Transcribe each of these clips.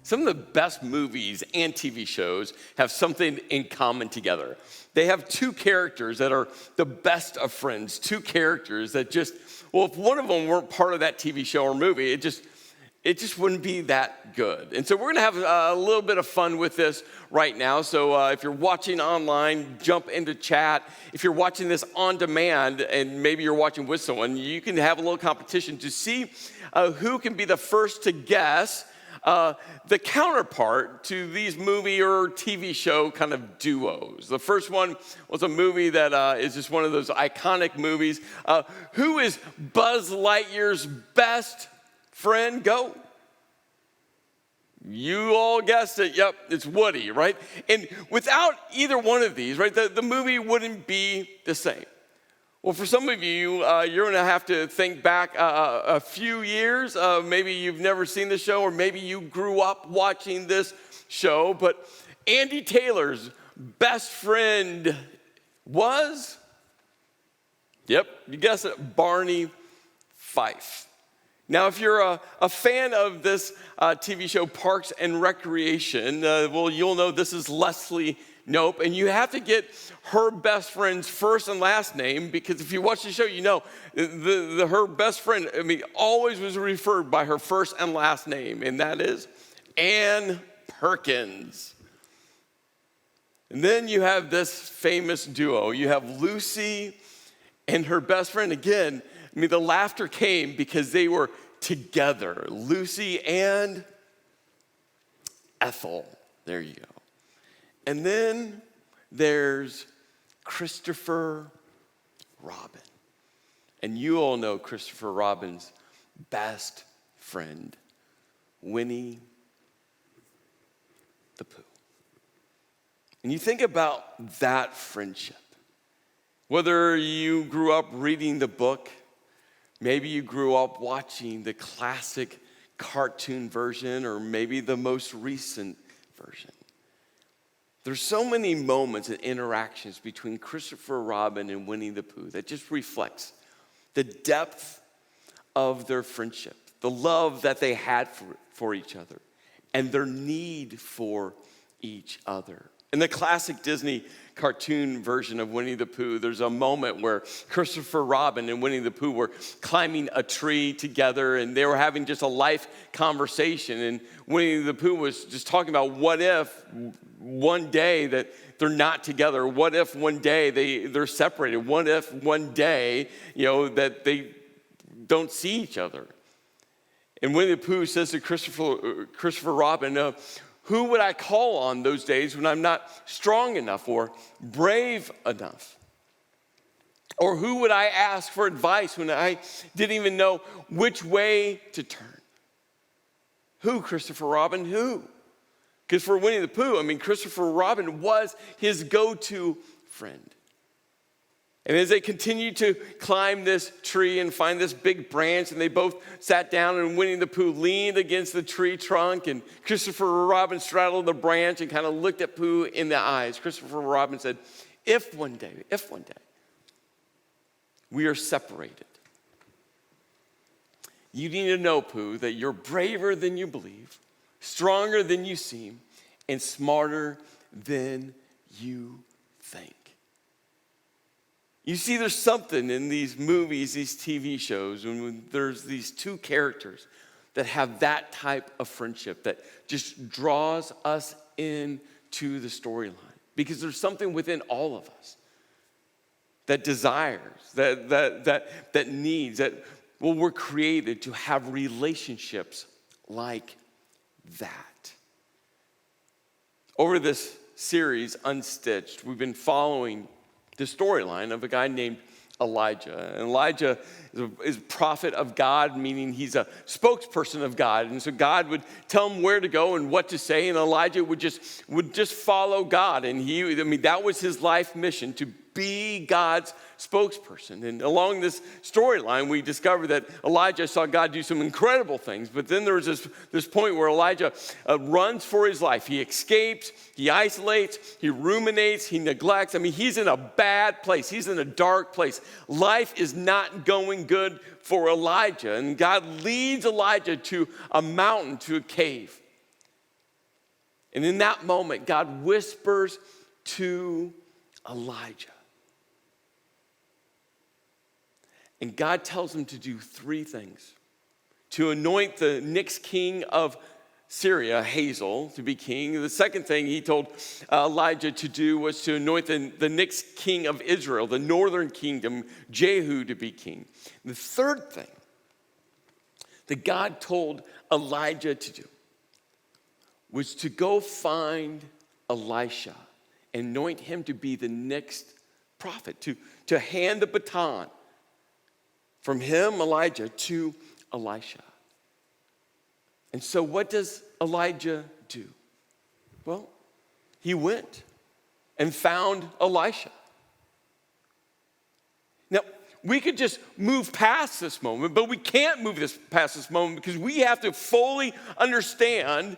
Some of the best movies and TV shows have something in common together. They have two characters that are the best of friends, two characters that just, well, if one of them weren't part of that TV show or movie, it just wouldn't be that good. And so we're gonna have a little bit of fun with this right now. So if you're watching online, jump into chat. If you're watching this on demand and maybe you're watching with someone, you can have a little competition to see who can be the first to guess the counterpart to these movie or TV show kind of duos. The first one was a movie that is just one of those iconic movies. Who is Buzz Lightyear's best friend? Go. You all guessed it. Yep, it's Woody, right? And without either one of these, right, the movie wouldn't be the same. Well, for some of you, you're going to have to think back a few years. Maybe you've never seen the show, or maybe you grew up watching this show. But Andy Taylor's best friend was, yep, you guessed it, Barney Fife. Now, if you're a fan of this TV show, Parks and Recreation, well, you'll know this is Leslie Knope, and you have to get her best friend's first and last name, because if you watch the show, you know her best friend, always was referred by her first and last name, and that is Ann Perkins. And then you have this famous duo. You have Lucy and her best friend. Again, the laughter came because they were together. Lucy and Ethel. There you go. And then there's Christopher Robin. And you all know Christopher Robin's best friend, Winnie the Pooh. And you think about that friendship. Whether you grew up reading the book, maybe you grew up watching the classic cartoon version, or maybe the most recent version. There's so many moments and interactions between Christopher Robin and Winnie the Pooh that just reflects the depth of their friendship, the love that they had for each other, and their need for each other. In the classic Disney cartoon version of Winnie the Pooh, there's a moment where Christopher Robin and Winnie the Pooh were climbing a tree together, and they were having just a life conversation. And Winnie the Pooh was just talking about what if one day that they're not together? What if one day they're separated? What if one day, that they don't see each other? And Winnie the Pooh says to Christopher Robin, who would I call on those days when I'm not strong enough or brave enough? Or who would I ask for advice when I didn't even know which way to turn? Who, Christopher Robin, who? Because for Winnie the Pooh, Christopher Robin was his go-to friend. And as they continued to climb this tree and find this big branch, and they both sat down, and Winnie the Pooh leaned against the tree trunk, and Christopher Robin straddled the branch and kind of looked at Pooh in the eyes. Christopher Robin said, if one day we are separated, you need to know, Pooh, that you're braver than you believe, stronger than you seem, and smarter than you think. You see, there's something in these movies, these TV shows, when there's these two characters that have that type of friendship that just draws us into the storyline. Because there's something within all of us that desires, that needs, we're created to have relationships like that. Over this series, Unstitched, we've been following the storyline of a guy named Elijah. And Elijah is a prophet of God, meaning he's a spokesperson of God. And so God would tell him where to go and what to say, and Elijah would just follow God. And that was his life mission, to be God's spokesperson. And along this storyline, we discover that Elijah saw God do some incredible things. But then there was this point where Elijah runs for his life. He escapes, he isolates, he ruminates, he neglects. He's in a bad place. He's in a dark place. Life is not going good for Elijah. And God leads Elijah to a mountain, to a cave. And in that moment, God whispers to Elijah. And God tells him to do three things. To anoint the next king of Syria, Hazael, to be king. The second thing he told Elijah to do was to anoint the next king of Israel, the northern kingdom, Jehu, to be king. The third thing that God told Elijah to do was to go find Elisha and anoint him to be the next prophet, to hand the baton from him, Elijah, to Elisha. And so what does Elijah do? Well, he went and found Elisha. Now, we could just move past this moment, but we can't move past this moment because we have to fully understand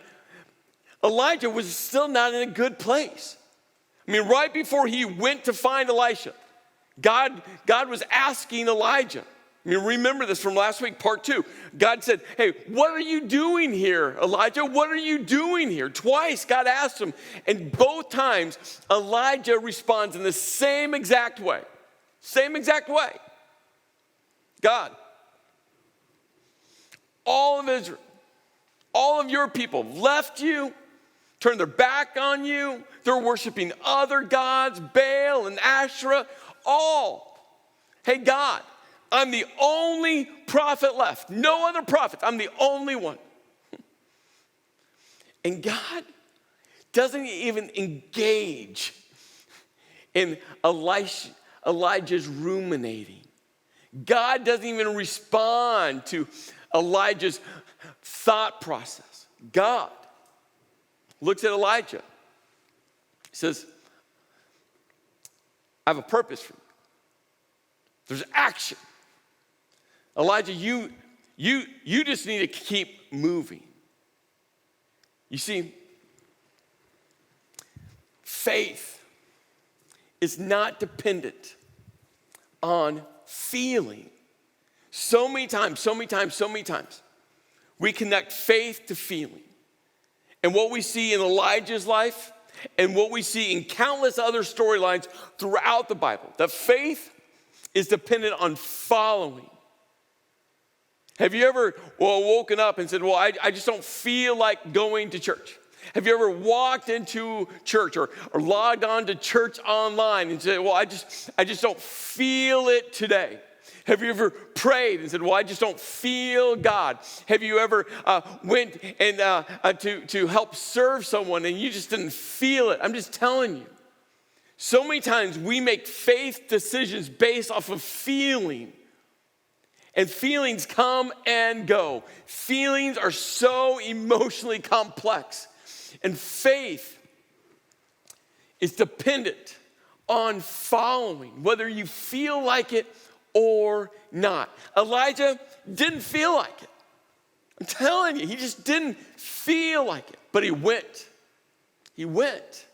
Elijah was still not in a good place. I mean, right before he went to find Elisha, God was asking Elijah. I mean, remember this from last week, part 2. God said, hey, what are you doing here, Elijah? What are you doing here? Twice God asked him, and both times Elijah responds in the same exact way. Same exact way. God, all of Israel, all of your people left you, turned their back on you. They're worshiping other gods, Baal and Asherah, all. Hey, God, I'm the only prophet left. No other prophets. I'm the only one. And God doesn't even engage in Elijah's ruminating. God doesn't even respond to Elijah's thought process. God looks at Elijah. He says, I have a purpose for you. There's action. Elijah, you just need to keep moving. You see, faith is not dependent on feeling. So many times, we connect faith to feeling. And what we see in Elijah's life and what we see in countless other storylines throughout the Bible, that faith is dependent on following. Have you ever woken up and said, well, I just don't feel like going to church? Have you ever walked into church or logged on to church online and said, well, I just don't feel it today? Have you ever prayed and said, well, I just don't feel God? Have you ever went and to help serve someone and you just didn't feel it? I'm just telling you. So many times we make faith decisions based off of feeling. And feelings come and go. Feelings are so emotionally complex. And faith is dependent on following, whether you feel like it or not. Elijah didn't feel like it. I'm telling you, he just didn't feel like it. But he went. He went.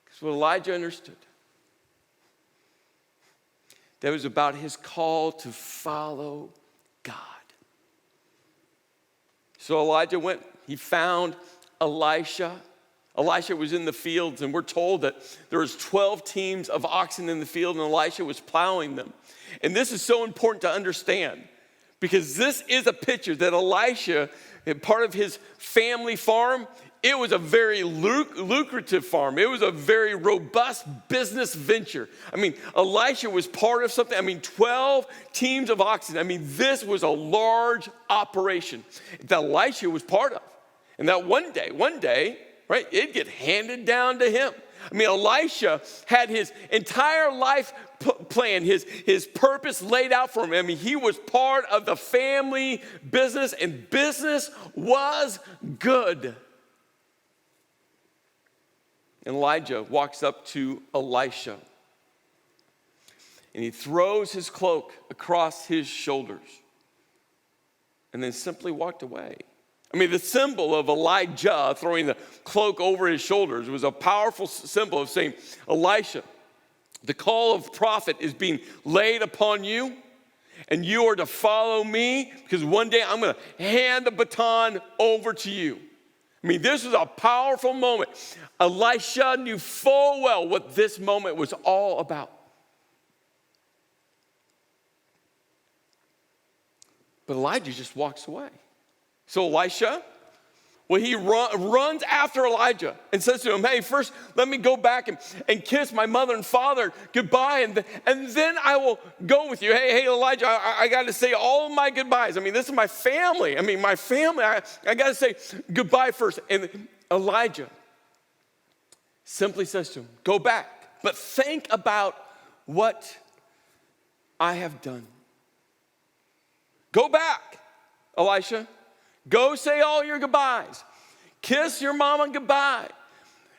Because what Elijah understood, that was about his call to follow God. So Elijah went. He found Elisha. Elisha was in the fields, and we're told that there was 12 teams of oxen in the field, and Elisha was plowing them. And this is so important to understand, because this is a picture that Elisha, part of his family farm, it was a very lucrative farm. It was a very robust business venture. I mean, Elisha was part of something. 12 teams of oxen. This was a large operation that Elisha was part of. And that one day, right, it'd get handed down to him. Elisha had his entire life plan, his purpose laid out for him. He was part of the family business, and business was good. And Elijah walks up to Elisha, and he throws his cloak across his shoulders, and then simply walked away. The symbol of Elijah throwing the cloak over his shoulders was a powerful symbol of saying, Elisha, the call of prophet is being laid upon you, and you are to follow me, because one day I'm going to hand the baton over to you. I mean, this was a powerful moment. Elisha knew full well what this moment was all about. But Elijah just walks away. So Elisha, well, he runs after Elijah and says to him, hey, first let me go back and kiss my mother and father goodbye, and then I will go with you. Hey, Elijah, I got to say all my goodbyes. I mean, this is my family. I got to say goodbye first. And Elijah simply says to him, go back, but think about what I have done. Go back, Elisha. Go say all your goodbyes. Kiss your mama goodbye.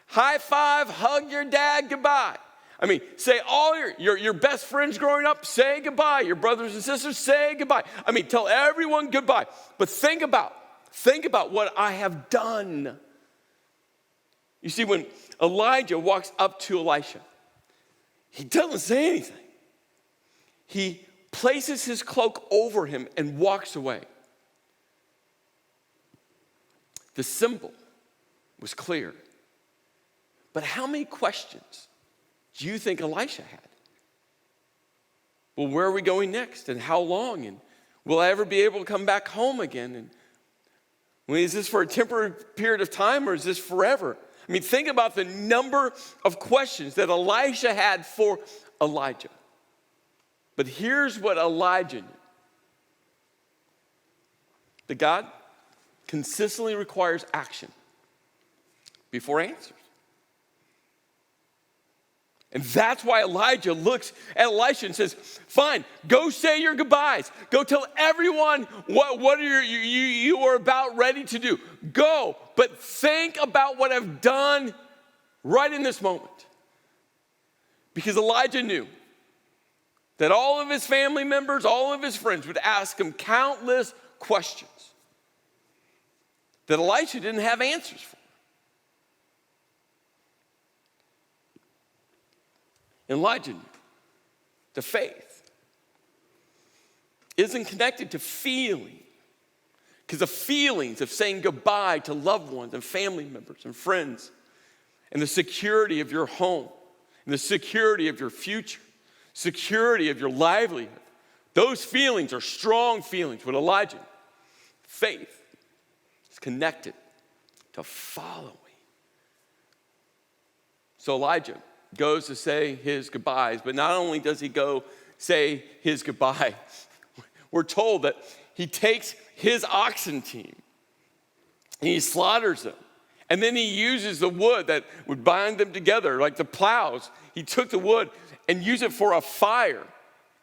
High five, hug your dad goodbye. I mean, say all your best friends growing up, say goodbye. Your brothers and sisters, say goodbye. I mean, tell everyone goodbye. But think about what I have done. You see, when Elijah walks up to Elisha, he doesn't say anything. He places his cloak over him and walks away. The symbol was clear. But how many questions do you think Elisha had? Well, where are we going next? And how long? And will I ever be able to come back home again? And is this for a temporary period of time, or is this forever? I mean, think about the number of questions that Elisha had for Elijah. But here's what Elijah knew. That God consistently requires action before answers. And that's why Elijah looks at Elisha and says, fine, go say your goodbyes. Go tell everyone what you are about ready to do. Go, but think about what I've done right in this moment. Because Elijah knew that all of his family members, all of his friends would ask him countless questions that Elisha didn't have answers for. Elijah knew the faith isn't connected to feeling, because the feelings of saying goodbye to loved ones and family members and friends and the security of your home and the security of your future, security of your livelihood, those feelings are strong feelings. With Elijah, faith is connected to following. So Elijah goes to say his goodbyes, but not only does he go say his goodbye, we're told that he takes his oxen team and he slaughters them. And then he uses the wood that would bind them together, like the plows. He took the wood and used it for a fire.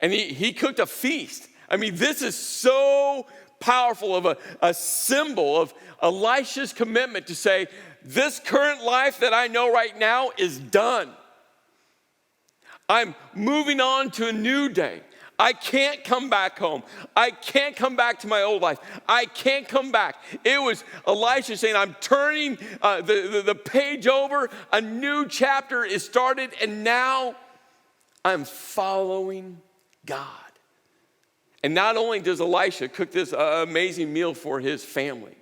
And he cooked a feast. I mean, this is so powerful of a symbol of Elisha's commitment to say, this current life that I know right now is done. I'm moving on to a new day. I can't come back home. I can't come back to my old life. I can't come back. It was Elisha saying, I'm turning the page over. A new chapter is started, and now I'm following God. And not only does Elisha cook this amazing meal for his family,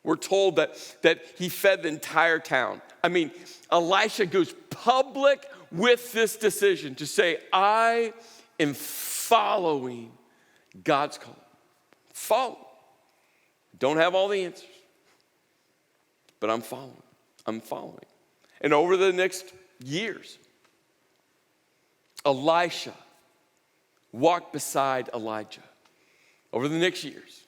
we're told that he fed the entire town. I mean, Elisha goes public with this decision to say, I am following God's call. Follow. Don't have all the answers, but I'm following. I'm following. And over the next years, Elisha walked beside Elijah. Over the next years,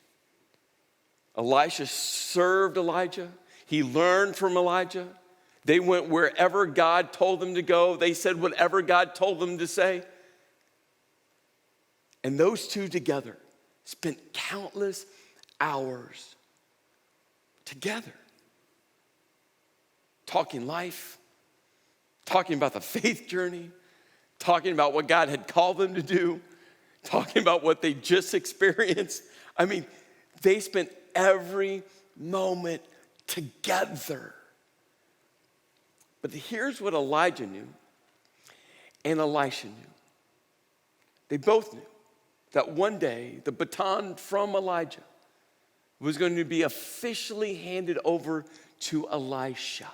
Elisha served Elijah. He learned from Elijah. They went wherever God told them to go. They said whatever God told them to say. And those two together spent countless hours together, talking life, talking about the faith journey, talking about what God had called them to do, talking about what they just experienced. I mean, they spent every moment together. But here's what Elijah knew and Elisha knew. They both knew that one day the baton from Elijah was going to be officially handed over to Elisha.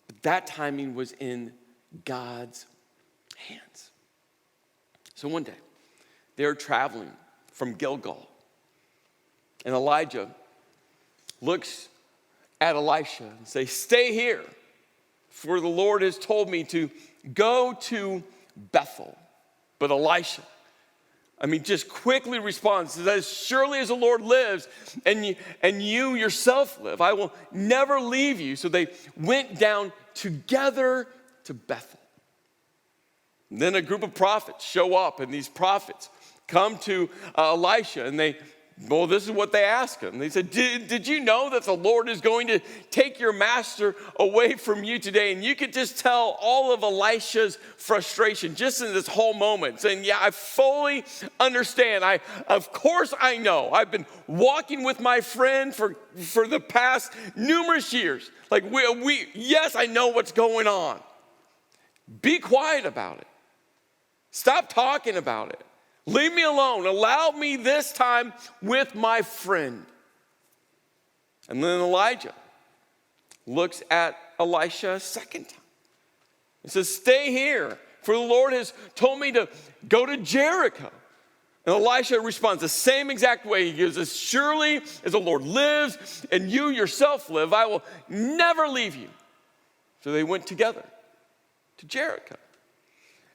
But that timing was in God's hands. So one day, they were traveling from Gilgal, and Elijah looks at Elisha and says, "Stay here, for the Lord has told me to go to Bethel." But Elisha, just quickly responds, says, "As surely as the Lord lives and you yourself live, I will never leave you." So they went down together to Bethel. And then a group of prophets show up, and these prophets come to Elisha, and this is what they ask him. They said, did you know that the Lord is going to take your master away from you today? And you could just tell all of Elisha's frustration just in this whole moment, saying, "Yeah, I fully understand. Of course I know. I've been walking with my friend for the past numerous years. Like, yes, I know what's going on. Be quiet about it. Stop talking about it. Leave me alone. Allow me this time with my friend." And then Elijah looks at Elisha a second time. He says, "Stay here, for the Lord has told me to go to Jericho." And Elisha responds the same exact way. He goes, "As surely as the Lord lives and you yourself live, I will never leave you." So they went together to Jericho.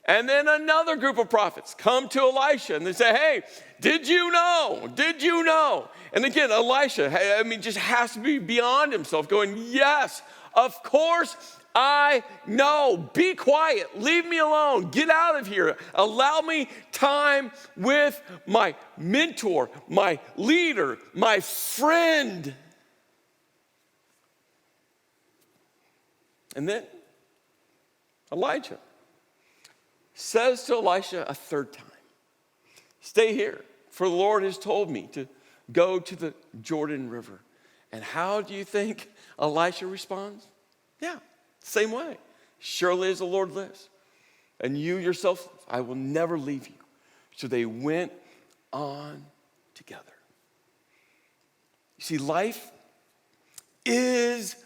And then another group of prophets come to Elisha and they say, "Hey, did you know? Did you know?" And again, Elisha, just has to be beyond himself, going, "Yes, of course I know. Be quiet. Leave me alone. Get out of here. Allow me time with my mentor, my leader, my friend." And then Elijah says to Elisha a third time, "Stay here, for the Lord has told me to go to the Jordan River." And how do you think Elisha responds? Yeah, same way. "Surely as the Lord lives, and you yourself, I will never leave you." So they went on together. You see, life is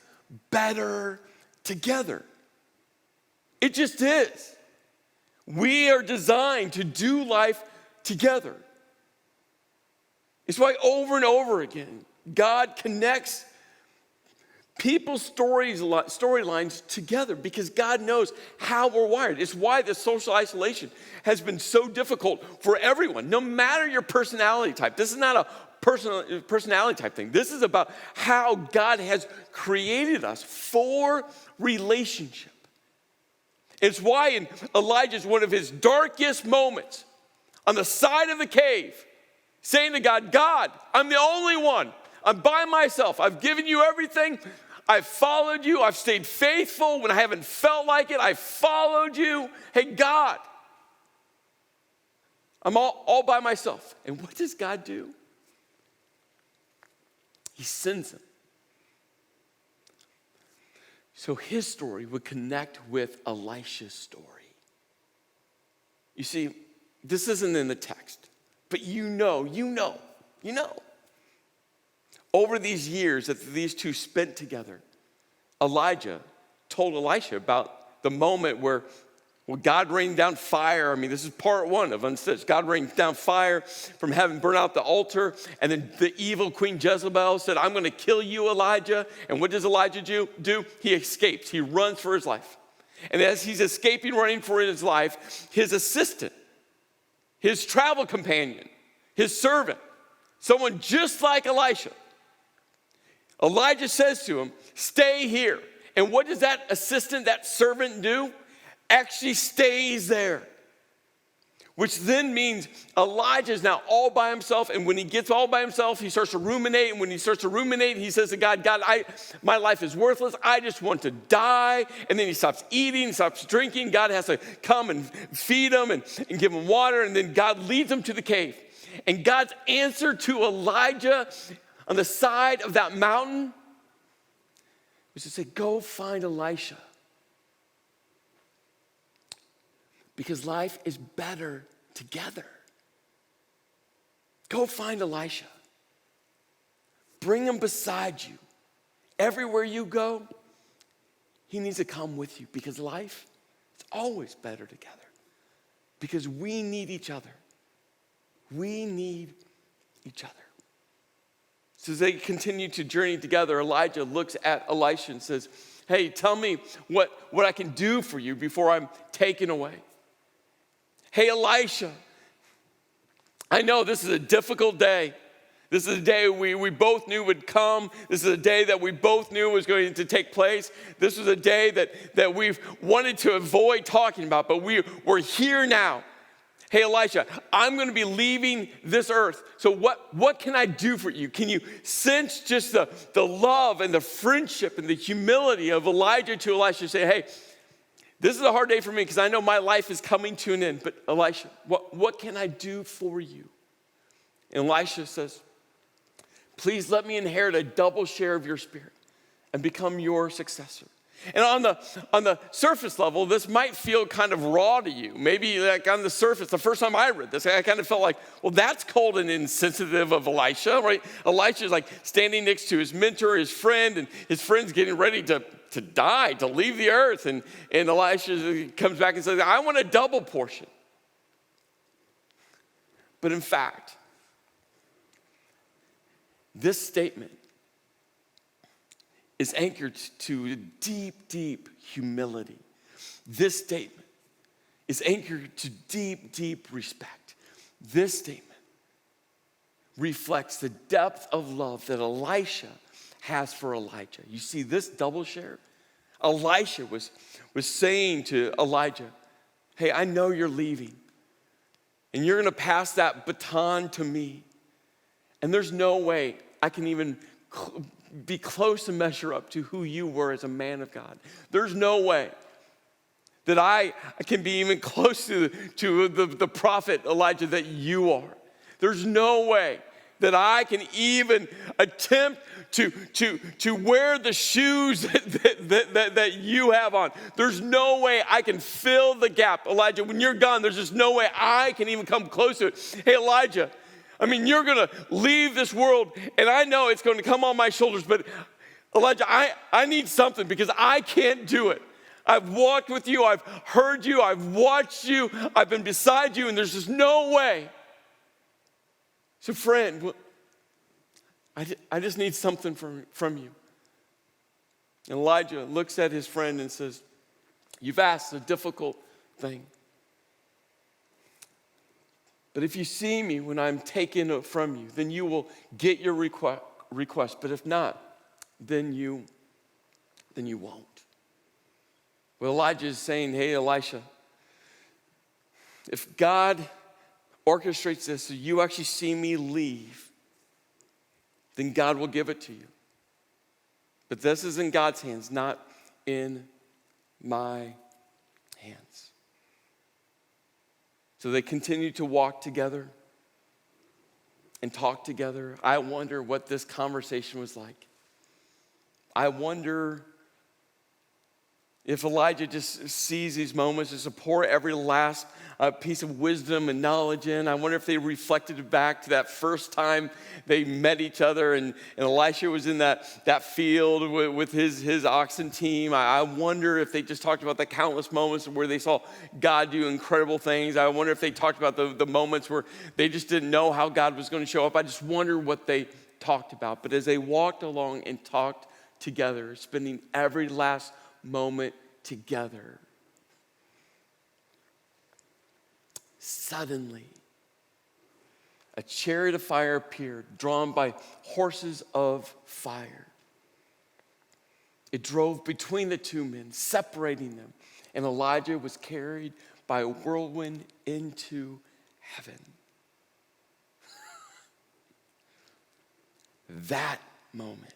better together. It just is. We are designed to do life together. It's why over and over again, God connects people's storylines together, because God knows how we're wired. It's why the social isolation has been so difficult for everyone, no matter your personality type. This is not a personality type thing. This is about how God has created us for relationship. It's why in Elijah's one of his darkest moments, on the side of the cave, saying to God, "God, I'm the only one. I'm by myself. I've given you everything. I've followed you. I've stayed faithful when I haven't felt like it. I followed you. Hey, God, I'm all by myself." And what does God do? He sends him. So his story would connect with Elisha's story. You see, this isn't in the text, but you know. Over these years that these two spent together, Elijah told Elisha about the moment where God rained down fire. This is part one of Unstitch'd. God rained down fire from heaven, burned out the altar, and then the evil Queen Jezebel said, "I'm going to kill you, Elijah." And what does Elijah do? He escapes. He runs for his life. And as he's escaping, running for his life, his assistant, his travel companion, his servant, someone just like Elisha, Elijah says to him, "Stay here." And what does that assistant, that servant do? Actually stays there. Which then means Elijah is now all by himself. And when he gets all by himself, he starts to ruminate. And when he starts to ruminate, he says to God, "God, my life is worthless. I just want to die." And then he stops eating, stops drinking. God has to come and feed him and give him water. And then God leads him to the cave. And God's answer to Elijah on the side of that mountain was to say, "Go find Elisha. Because life is better together. Go find Elisha." bring him beside you. Everywhere you go, he needs to come with you because life is always better together. Because we need each other. We need each other. So as they continue to journey together, Elijah looks at Elisha and says, hey, tell me what I can do for you before I'm taken away. Hey, Elisha, I know this is a difficult day. This is a day we both knew would come. This is a day that we both knew was going to take place. This was a day that we've wanted to avoid talking about, but we're here now. Hey, Elisha, I'm going to be leaving this earth. So what can I do for you? Can you sense just the love and the friendship and the humility of Elijah to Elisha? Say, hey, this is a hard day for me because I know my life is coming to an end. But Elisha, what can I do for you? And Elisha says, please let me inherit a double share of your spirit and become your successor. And on the surface level, this might feel kind of raw to you. Maybe like on the surface, the first time I read this, I kind of felt like, well, that's cold and insensitive of Elisha, right? Elisha is like standing next to his mentor, his friend, and his friend's getting ready to die, to leave the earth. And Elisha comes back and says, I want a double portion. But in fact, this statement is anchored to deep, deep humility. This statement is anchored to deep, deep respect. This statement reflects the depth of love that Elisha has for Elijah. You see, this double share, Elisha was saying to Elijah, hey, I know you're leaving, and you're gonna pass that baton to me. And there's no way I can even be close to measure up to who you were as a man of God. There's no way that I can be even close to the prophet Elijah that you are. There's no way that I can even attempt to wear the shoes that you have on. There's no way I can fill the gap. Elijah, when you're gone, there's just no way I can even come close to it. Hey, Elijah, I mean, you're going to leave this world, and I know it's going to come on my shoulders, but Elijah, I need something because I can't do it. I've walked with you, I've heard you, I've watched you, I've been beside you, and there's just no way. So friend, I just need something from you. And Elijah looks at his friend and says, you've asked a difficult thing. But if you see me when I'm taken from you, then you will get your request. But if not, then you won't. Well, Elijah is saying, hey, Elisha, if God orchestrates this so you actually see me leave, then God will give it to you. But this is in God's hands, not in my hands. So they continue to walk together and talk together. I wonder what this conversation was like. I wonder if Elijah just sees these moments just to pour every last piece of wisdom and knowledge in. I wonder if they reflected back to that first time they met each other and Elisha was in that field with his oxen team. I wonder if they just talked about the countless moments where they saw God do incredible things. I wonder if they talked about the moments where they just didn't know how God was going to show up. I just wonder what they talked about. But as they walked along and talked together, spending every last moment together, suddenly a chariot of fire appeared, drawn by horses of fire. It drove between the two men, separating them, and Elijah was carried by a whirlwind into heaven. That moment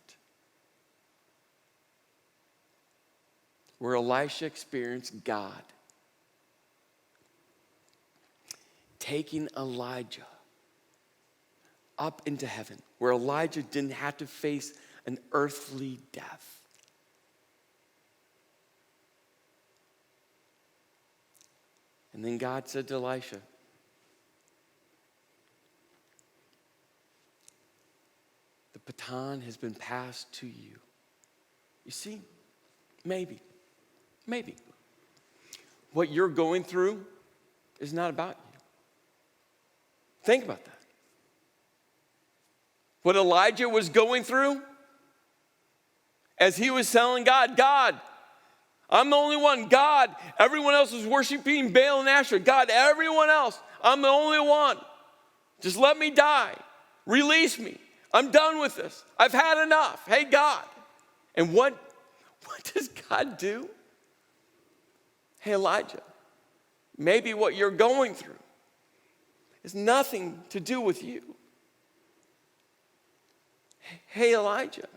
where Elisha experienced God taking Elijah up into heaven, where Elijah didn't have to face an earthly death. And then God said to Elisha, the baton has been passed to you. You see, maybe, what you're going through is not about you. Think about that. What Elijah was going through, as he was telling God, God, I'm the only one. God, everyone else is worshiping Baal and Asherah. God, everyone else, I'm the only one. Just let me die. Release me. I'm done with this. I've had enough. Hey, God. And what does God do? Hey, Elijah, maybe what you're going through has nothing to do with you. Hey, Elijah,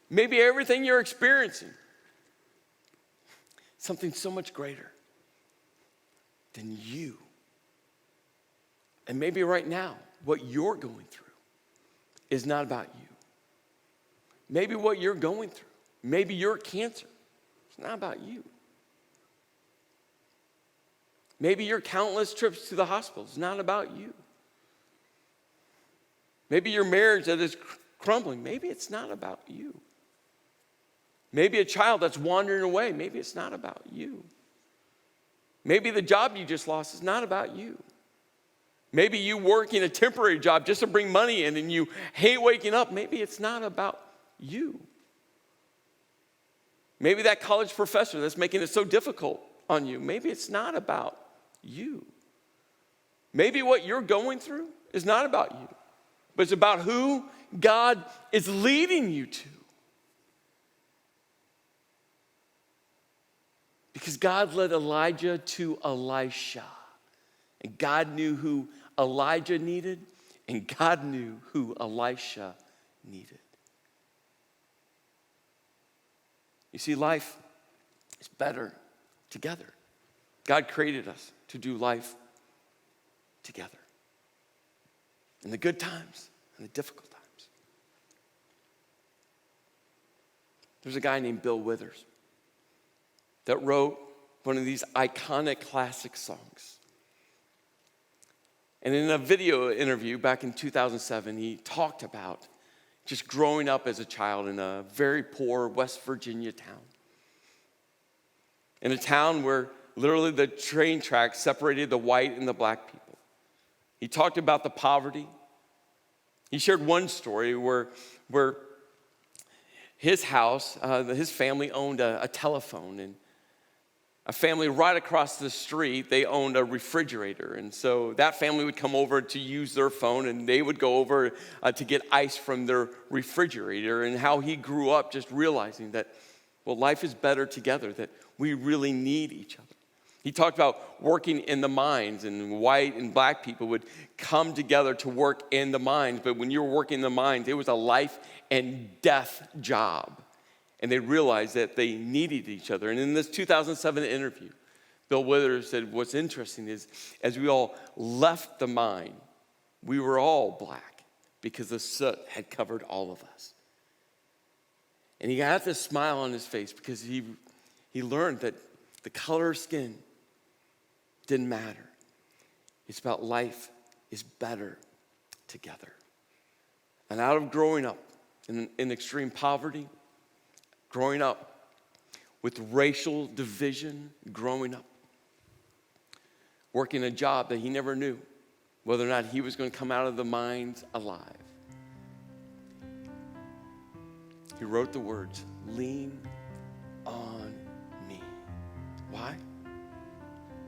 maybe everything you're experiencing is something so much greater than you. And maybe right now, what you're going through is not about you. Maybe what you're going through, maybe your cancer, it's not about you. Maybe your countless trips to the hospital is not about you. Maybe your marriage that is crumbling, maybe it's not about you. Maybe a child that's wandering away, maybe it's not about you. Maybe the job you just lost is not about you. Maybe you working a temporary job just to bring money in and you hate waking up, maybe it's not about you. Maybe that college professor that's making it so difficult on you, maybe it's not about you. Maybe what you're going through is not about you, but it's about who God is leading you to. Because God led Elijah to Elisha. And God knew who Elijah needed, and God knew who Elisha needed. You see, life is better together. God created us to do life together. In the good times and the difficult times. There's a guy named Bill Withers that wrote one of these iconic classic songs. And in a video interview back in 2007, he talked about just growing up as a child in a very poor West Virginia town. In a town where literally the train tracks separated the white and the black people. He talked about the poverty. He shared one story where his house, his family owned a telephone, and a family right across the street, they owned a refrigerator. And so that family would come over to use their phone, and they would go over to get ice from their refrigerator. And how he grew up just realizing that, well, life is better together, that we really need each other. He talked about working in the mines, and white and black people would come together to work in the mines. But when you were working in the mines, it was a life and death job. And they realized that they needed each other. And in this 2007 interview, Bill Withers said, what's interesting is as we all left the mine, we were all black because the soot had covered all of us. And he got this smile on his face because he learned that the color of skin didn't matter. It's about life is better together. And out of growing up in extreme poverty, growing up with racial division, growing up, working a job that he never knew whether or not he was going to come out of the mines alive. He wrote the words, "Lean on me." Why?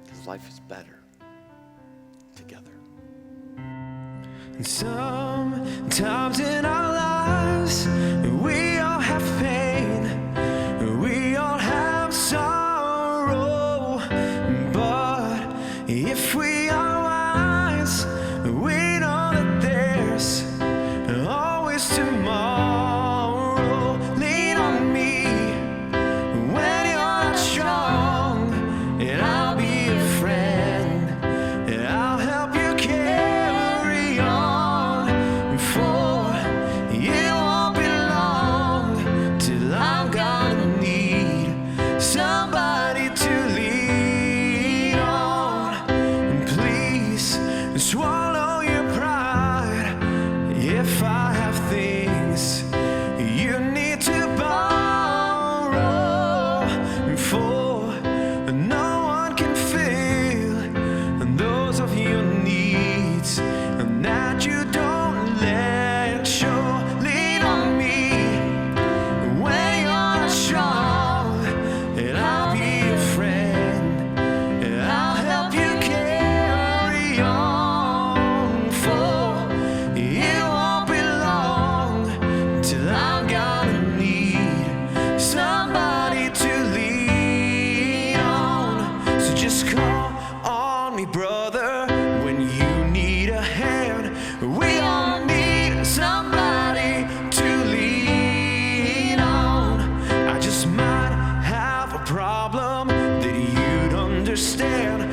Because life is better together. And sometimes in our lives, we all have pain, we all have sorrow, but if we are wise, we know that there's always tomorrow. Lean on me when you're not strong, and I'll be a friend, and I'll help you carry on, for you won't be long till I'm gonna need somebody to lean on. And please swallow your pride if I have things things you need to borrow, for no one can fill those of your needs, and that you don't let show. Lean on me when you're not strong, and I'll be your friend, and I'll help you carry on, for it won't be long till I'm gonna need somebody to lean on. So just call on me, brother, when you need a hand. We all need somebody to lean on. I just might have a problem that you'd understand.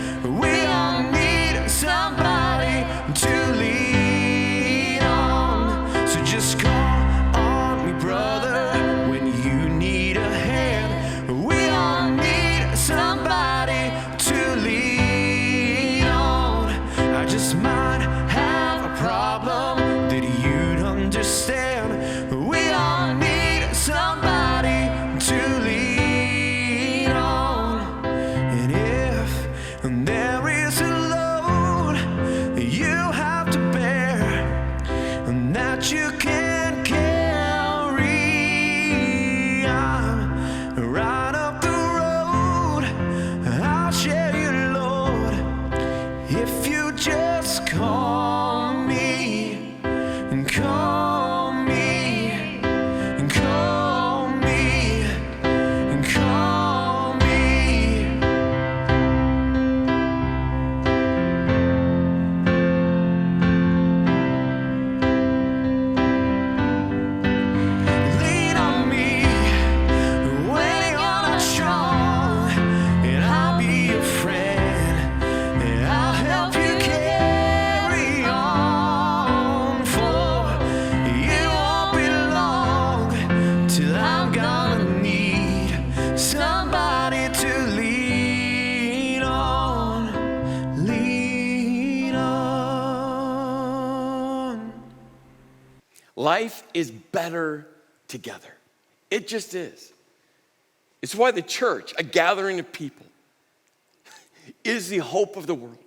We all need somebody to lean on. So just call on me, brother, when you need a hand. We all need somebody to lean on. I just might have a problem that you'd understand. We all need somebody to lean on. And if there is a load you have to bear and that you can't carry, I'm right up the road. I'll share your load if you just call me and call me and call me and call me. Lean on me when you're not strong, and I'll be your friend, and I'll help you carry on, for it won't be long till I'm gonna need somebody to lean on, lean on. Life is better together. It just is. It's why the church, a gathering of people, is the hope of the world,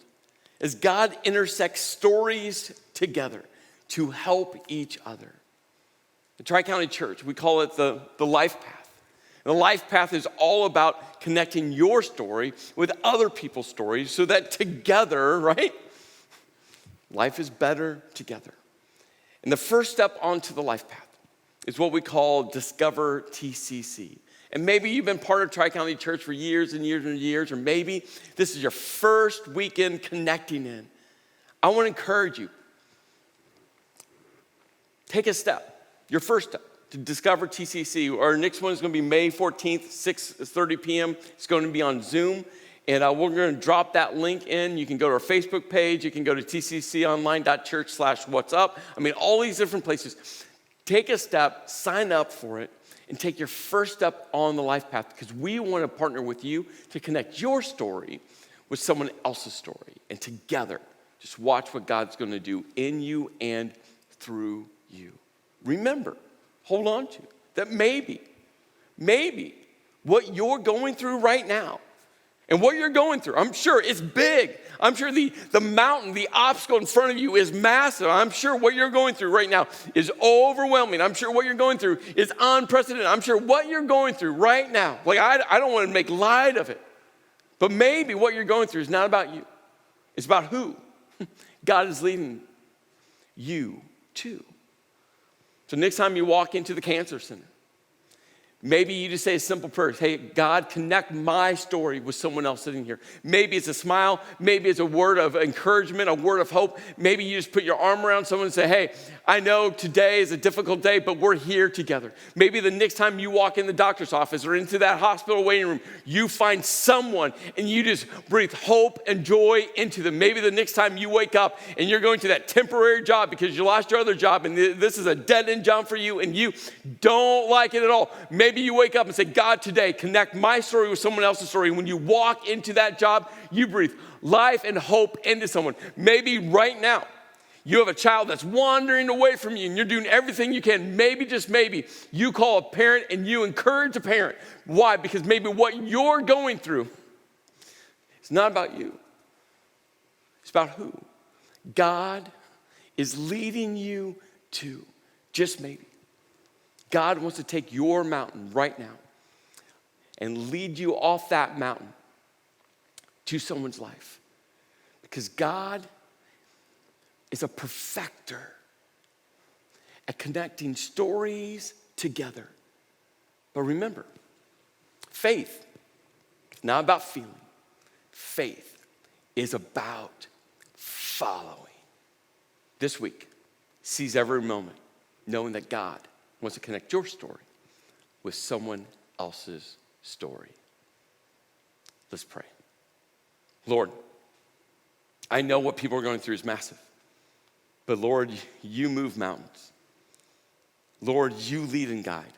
as God intersects stories together to help each other. The Tri-County Church, we call it the life path. The life path is all about connecting your story with other people's stories so that together, right, life is better together. And the first step onto the life path is what we call Discover TCC. And maybe you've been part of Tri-County Church for years and years and years, or maybe this is your first weekend connecting in. I want to encourage you. Take a step, your first step, to Discover TCC. Our next one is going to be May 14th, 6:30 p.m. It's going to be on Zoom. And we're going to drop that link in. You can go to our Facebook page. You can go to tcconline.church/what'sup. I mean, all these different places. Take a step, sign up for it, and take your first step on the life path, because we want to partner with you to connect your story with someone else's story. And together, just watch what God's going to do in you and through you. Remember, hold on to that maybe what you're going through right now, and what you're going through, I'm sure it's big. I'm sure the mountain, the obstacle in front of you is massive. I'm sure what you're going through right now is overwhelming. I'm sure what you're going through is unprecedented. I'm sure what you're going through right now, like I don't want to make light of it, but maybe what you're going through is not about you. It's about who God is leading you to. So next time you walk into the cancer center, maybe you just say a simple prayer. Hey, God, connect my story with someone else sitting here. Maybe it's a smile. Maybe it's a word of encouragement, a word of hope. Maybe you just put your arm around someone and say, hey, I know today is a difficult day, but we're here together. Maybe the next time you walk in the doctor's office or into that hospital waiting room, you find someone and you just breathe hope and joy into them. Maybe the next time you wake up and you're going to that temporary job because you lost your other job and this is a dead-end job for you and you don't like it at all. Maybe you wake up and say, God, today, connect my story with someone else's story. When you walk into that job, you breathe life and hope into someone. Maybe right now, You have a child that's wandering away from you and you're doing everything you can. Maybe, just maybe, you call a parent and you encourage a parent. Why? Because maybe what you're going through is not about you. It's about who? God is leading you to. Just maybe. God wants to take your mountain right now and lead you off that mountain to someone's life. Because God is a perfecter at connecting stories together. But remember, faith is not about feeling. Faith is about following. This week, seize every moment knowing that God wants to connect your story with someone else's story. Let's pray. Lord, I know what people are going through is massive. But Lord, you move mountains. Lord, you lead and guide.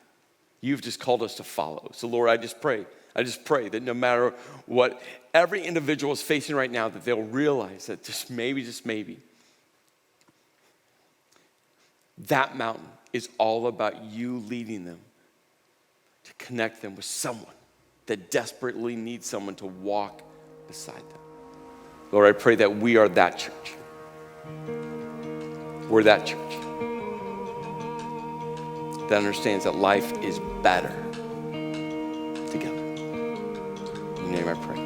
You've just called us to follow. So Lord, I just pray that no matter what every individual is facing right now, that they'll realize that just maybe, that mountain is all about you leading them to connect them with someone that desperately needs someone to walk beside them. Lord, I pray that we are that church. We're that church that understands that life is better together. In your name I pray.